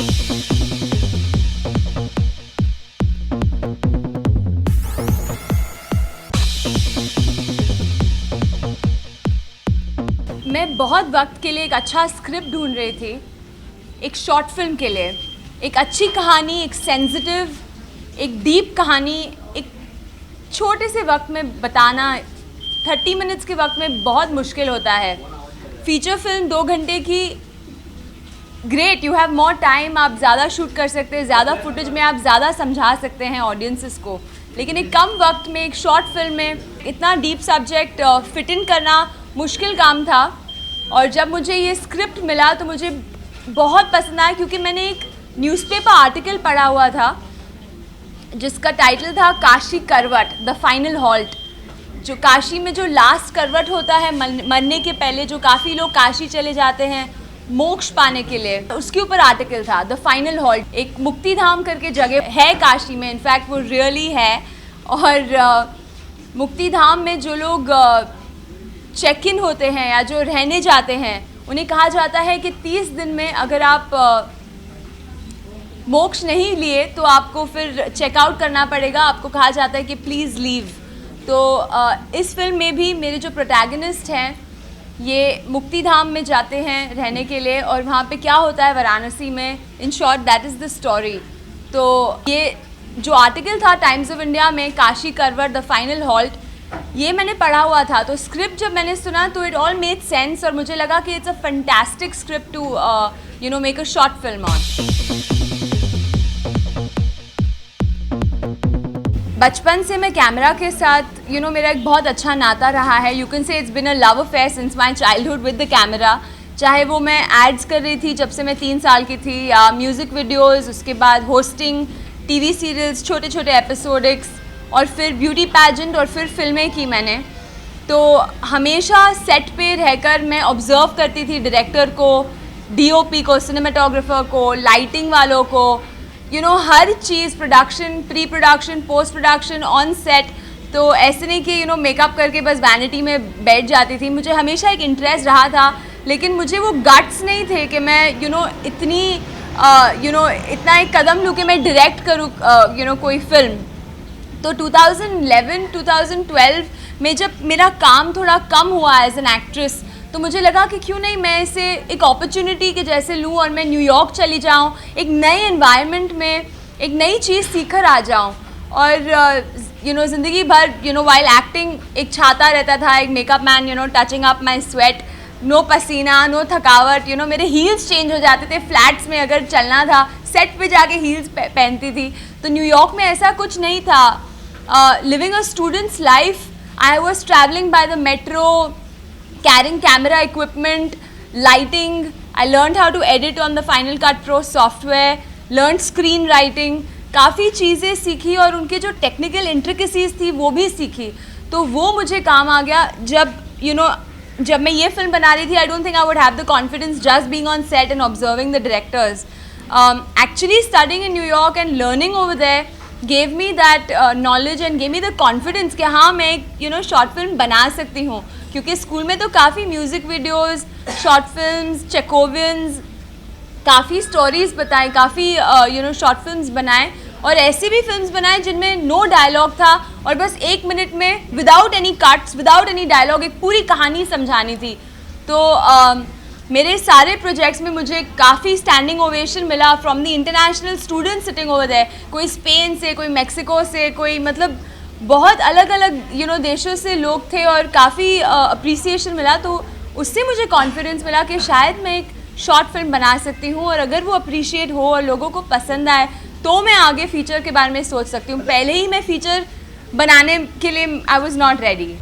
मैं बहुत वक्त के लिए एक अच्छा स्क्रिप्ट ढूंढ रही थी, एक शॉर्ट फिल्म के लिए। एक अच्छी कहानी, एक सेंसिटिव, एक डीप कहानी, एक छोटे से वक्त में बताना 30 मिनट्स के वक्त में बहुत मुश्किल होता है। फीचर फिल्म 2 घंटे की, great, you have more time, आप ज़्यादा शूट कर सकते हैं, ज़्यादा फुटेज में आप ज़्यादा समझा सकते हैं ऑडियंसेस को। लेकिन एक कम वक्त में एक शॉर्ट फिल्म में इतना डीप सब्जेक्ट फिट इन करना मुश्किल काम था। और जब मुझे ये स्क्रिप्ट मिला तो मुझे बहुत पसंद आया, क्योंकि मैंने एक न्यूज़पेपर आर्टिकल पढ़ा हुआ था जिसका टाइटल था काशी करवट, द फाइनल हॉल्ट। जो काशी में जो लास्ट करवट होता है मरने के पहले, जो काफ़ी लोग काशी चले जाते हैं मोक्ष पाने के लिए, उसके ऊपर आर्टिकल था, द फाइनल हॉल्ट। एक मुक्ति धाम करके जगह है काशी में, इनफैक्ट वो रियली है। और मुक्ति धाम में जो लोग चेक इन होते हैं या जो रहने जाते हैं, उन्हें कहा जाता है कि 30 दिन में अगर आप मोक्ष नहीं लिए तो आपको फिर चेकआउट करना पड़ेगा, आपको कहा जाता है कि प्लीज़ लीव। तो इस फिल्म में भी मेरे जो प्रोटैगनिस्ट हैं ये मुक्ति धाम में जाते हैं रहने के लिए, और वहाँ पे क्या होता है वाराणसी में, in short that is the story. तो ये जो आर्टिकल था टाइम्स ऑफ इंडिया में, काशी करवट द फाइनल हॉल्ट, ये मैंने पढ़ा हुआ था। तो स्क्रिप्ट जब मैंने सुना तो इट ऑल मेड सेंस, और मुझे लगा कि it's a fantastic script to make a short film on. बचपन से मैं कैमरा के साथ मेरा एक बहुत अच्छा नाता रहा है। You can say it's been a love affair since my childhood with the camera. चाहे वो मैं एड्स कर रही थी जब से मैं 3 साल की थी, या म्यूज़िक वीडियोज़, उसके बाद होस्टिंग TV सीरियल्स, छोटे छोटे एपिसोडिक्स, और फिर ब्यूटी पैजेंट, और फिर फिल्में की मैंने। तो हमेशा सेट पे रहकर मैं ऑब्ज़र्व करती थी डायरेक्टर को, DOP को, सिनेमाटोग्राफर को, लाइटिंग वालों को, हर चीज़, production, pre production, post production, on set. तो ऐसे नहीं कि मेकअप करके बस वैनिटी में बैठ जाती थी। मुझे हमेशा एक इंटरेस्ट रहा था, लेकिन मुझे वो गट्स नहीं थे कि मैं इतनी इतना एक कदम लूँ कि मैं डायरेक्ट करूँ कोई फिल्म। तो 2011-2012 में जब मेरा काम थोड़ा कम हुआ एज एन एक्ट्रेस, तो मुझे लगा कि क्यों नहीं मैं इसे एक अपॉर्चुनिटी के जैसे लूँ और मैं न्यूयॉर्क चली जाऊँ, एक नए एनवायरनमेंट में एक नई चीज़ सीख कर आ जाऊँ। और ज़िंदगी भर वाइल एक्टिंग एक छाता रहता था, एक makeup man touching up my sweat, no पसीना, नो थकावट, मेरे हील्स चेंज हो जाते थे फ्लैट्स में, अगर चलना था सेट पे जाके हील्स पहनती थी। तो न्यूयॉर्क में ऐसा कुछ नहीं था। Living a students life, I was travelling by the metro, carrying camera equipment, lighting. I learned how to edit on the Final Cut Pro software, learned screenwriting, काफ़ी चीज़ें सीखी, और उनके जो टेक्निकल इंट्रिकेसीज थी वो भी सीखी। तो वो मुझे काम आ गया जब जब मैं ये फिल्म बना रही थी। I don't think I would have the confidence just being on set and observing the directors. Actually studying in New York and learning over there gave me that knowledge and gave me the confidence कि हाँ मैं एक short film बना सकती हूँ। क्योंकि school में तो काफ़ी म्यूज़िक वीडियोस, शॉर्ट फिल्म्स, चेकोवियंस, काफ़ी स्टोरीज़ बताएं, काफ़ी शॉर्ट फिल्म्स बनाएं, और ऐसी भी फिल्म्स बनाएं जिनमें नो डायलॉग था और बस 1 मिनट में without any cuts, without any dialogue एक पूरी कहानी समझानी थी। तो मेरे सारे प्रोजेक्ट्स में मुझे काफ़ी स्टैंडिंग ओवेशन मिला from the international students sitting over there. कोई स्पेन से, कोई मैक्सिको से, कोई मतलब बहुत अलग अलग देशों से लोग थे, और काफ़ी अप्रिसिएशन मिला। तो उससे मुझे कॉन्फिडेंस मिला कि शायद मैं एक शॉर्ट फिल्म बना सकती हूँ, और अगर वो अप्रिशिएट हो और लोगों को पसंद आए तो मैं आगे फ़ीचर के बारे में सोच सकती हूँ। पहले ही मैं फ़ीचर बनाने के लिए आई वॉज़ नॉट रेडी।